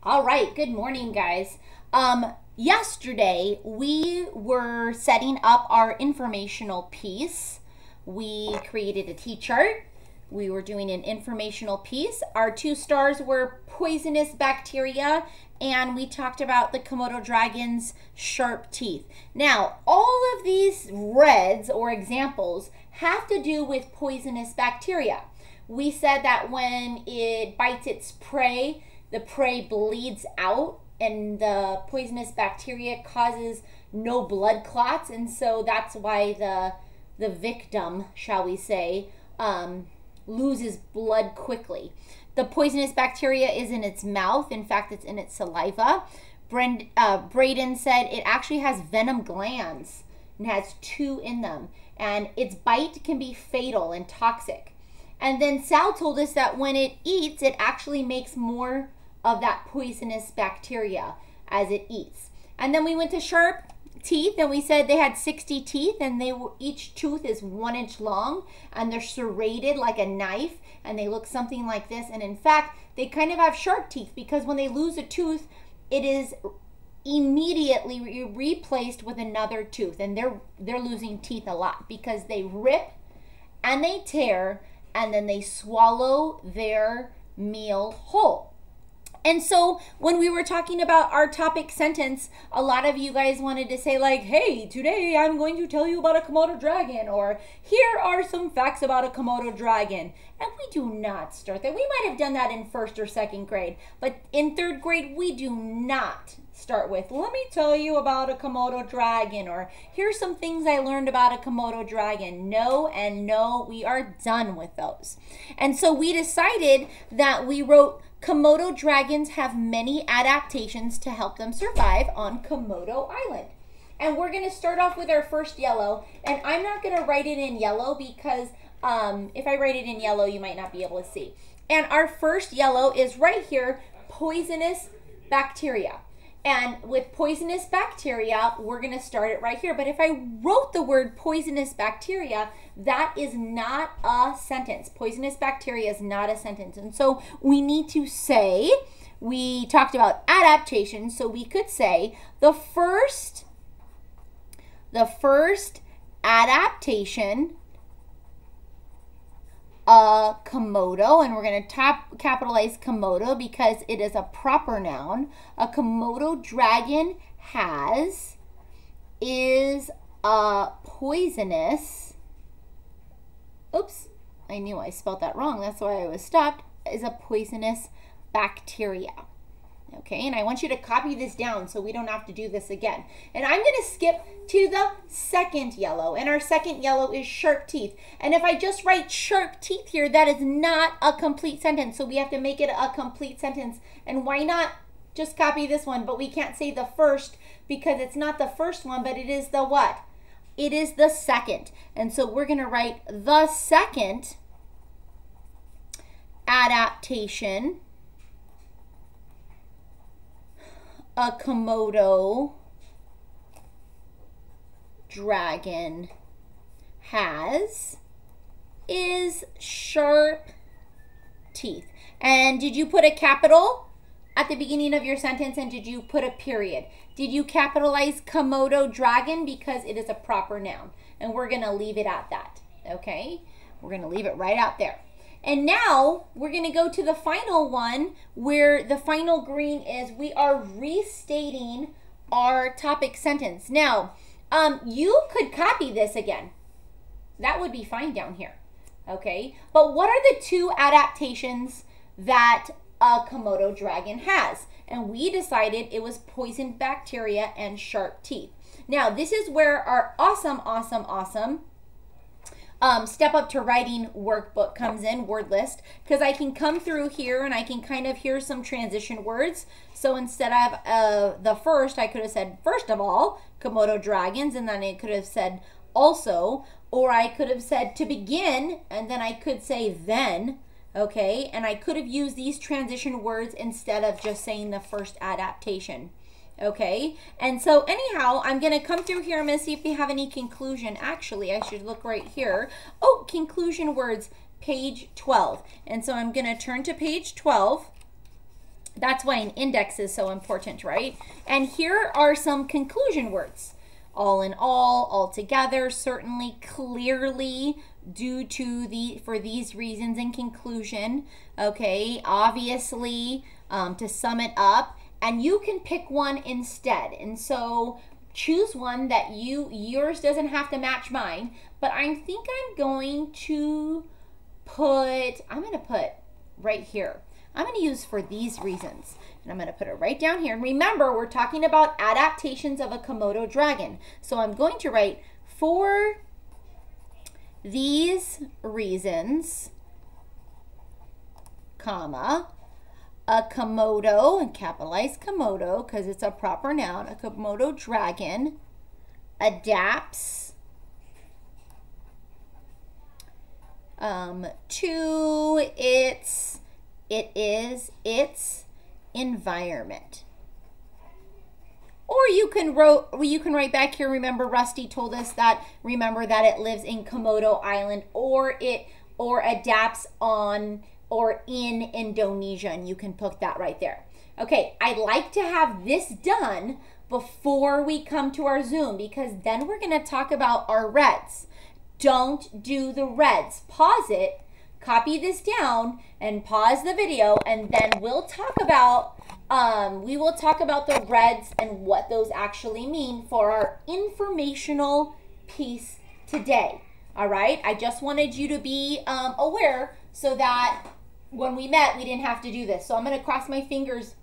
All right, good morning, guys. Yesterday we were setting up our informational piece. We created a T-chart. We were doing an informational piece. Our two stars were poisonous bacteria, and we talked about the Komodo dragon's sharp teeth. Now, all of these reds or examples have to do with poisonous bacteria. We said that when it bites its prey, the prey bleeds out and the poisonous bacteria causes no blood clots, and so that's why the victim, shall we say, loses blood quickly. The poisonous bacteria is in its mouth. In fact, it's in its saliva. Braden said it actually has venom glands and has 2 in them, and its bite can be fatal and toxic. And then Sal told us that when it eats, it actually makes more of that poisonous bacteria as it eats. And then we went to sharp teeth, and we said they had 60 teeth, and each tooth is 1 inch long, and they're serrated like a knife, and they look something like this. And in fact, they kind of have sharp teeth because when they lose a tooth, it is immediately replaced with another tooth, and they're losing teeth a lot because they rip and they tear and then they swallow their meal whole. And so when we were talking about our topic sentence, a lot of you guys wanted to say like, hey, today I'm going to tell you about a Komodo dragon, or here are some facts about a Komodo dragon. And we do not start that. We might have done that in 1st or 2nd grade, but in 3rd grade, we do not start with, let me tell you about a Komodo dragon, or here's some things I learned about a Komodo dragon. No and no, we are done with those. And so we decided that we wrote, Komodo dragons have many adaptations to help them survive on Komodo Island. And we're going to start off with our first yellow. And I'm not going to write it in yellow because if I write it in yellow, you might not be able to see. And our first yellow is right here, poisonous bacteria. And with poisonous bacteria, we're going to start it right here. But if I wrote the word poisonous bacteria, that is not a sentence. Poisonous bacteria is not a sentence. And so we need to say, we talked about adaptation, so we could say the first adaptation Komodo, and we're going to capitalize Komodo because it is a proper noun. A Komodo dragon is a poisonous, oops, I knew I spelled that wrong, that's why I was stopped, is a poisonous bacteria. Okay, and I want you to copy this down so we don't have to do this again. And I'm going to skip to the second yellow, and our second yellow is sharp teeth. And if I just write sharp teeth here, that is not a complete sentence, so we have to make it a complete sentence. And why not just copy this one? But we can't say the first because it's not the first one, but it is the what? It is the second. And so we're going to write the second adaptation a Komodo dragon has is sharp teeth. And did you put a capital at the beginning of your sentence, and did you put a period? Did you capitalize Komodo dragon because it is a proper noun? And we're going to leave it at that, okay? We're going to leave it right out there. And now we're going to go to the final one where the final green is we are restating our topic sentence. Now, you could copy this again. That would be fine down here, okay? But what are the 2 adaptations that a Komodo dragon has? And we decided it was poisoned bacteria and sharp teeth. Now, this is where our awesome step up to writing workbook comes in, word list, because I can come through here and I can kind of hear some transition words. So instead of the first, I could have said, first of all, Komodo dragons, and then I could have said also, or I could have said to begin, and then I could say then, okay? And I could have used these transition words instead of just saying the first adaptation. Okay, and so anyhow, I'm going to come through here. I'm going to see if we have any conclusion. Actually, I should look right here. Oh, conclusion words, page 12. And so I'm going to turn to page 12. That's why an index is so important, right? And here are some conclusion words. All in all together, certainly, clearly, due to for these reasons, in conclusion, okay, obviously, to sum it up, and you can pick one instead. And so choose one that yours doesn't have to match mine, but I think I'm going to put right here. I'm going to use for these reasons. And I'm going to put it right down here. And remember, we're talking about adaptations of a Komodo dragon. So I'm going to write, for these reasons, comma, a Komodo, and capitalize Komodo because it's a proper noun, a Komodo dragon adapts to its environment. Or you can write back here, remember Rusty told us that, remember that it lives in Komodo Island, or adapts on or in Indonesia, and you can put that right there. Okay, I'd like to have this done before we come to our Zoom, because then we're gonna talk about our reds. Don't do the reds. Pause it, copy this down, and pause the video, and then we'll talk about the reds and what those actually mean for our informational piece today. All right, I just wanted you to be aware so that when we met, we didn't have to do this. So I'm going to cross my fingers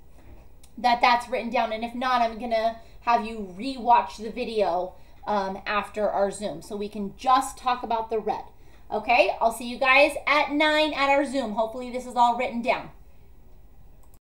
that that's written down, and if not, I'm going to have you re-watch the video after our Zoom so we can just talk about the red. Okay, I'll see you guys at 9 at our Zoom. Hopefully this is all written down.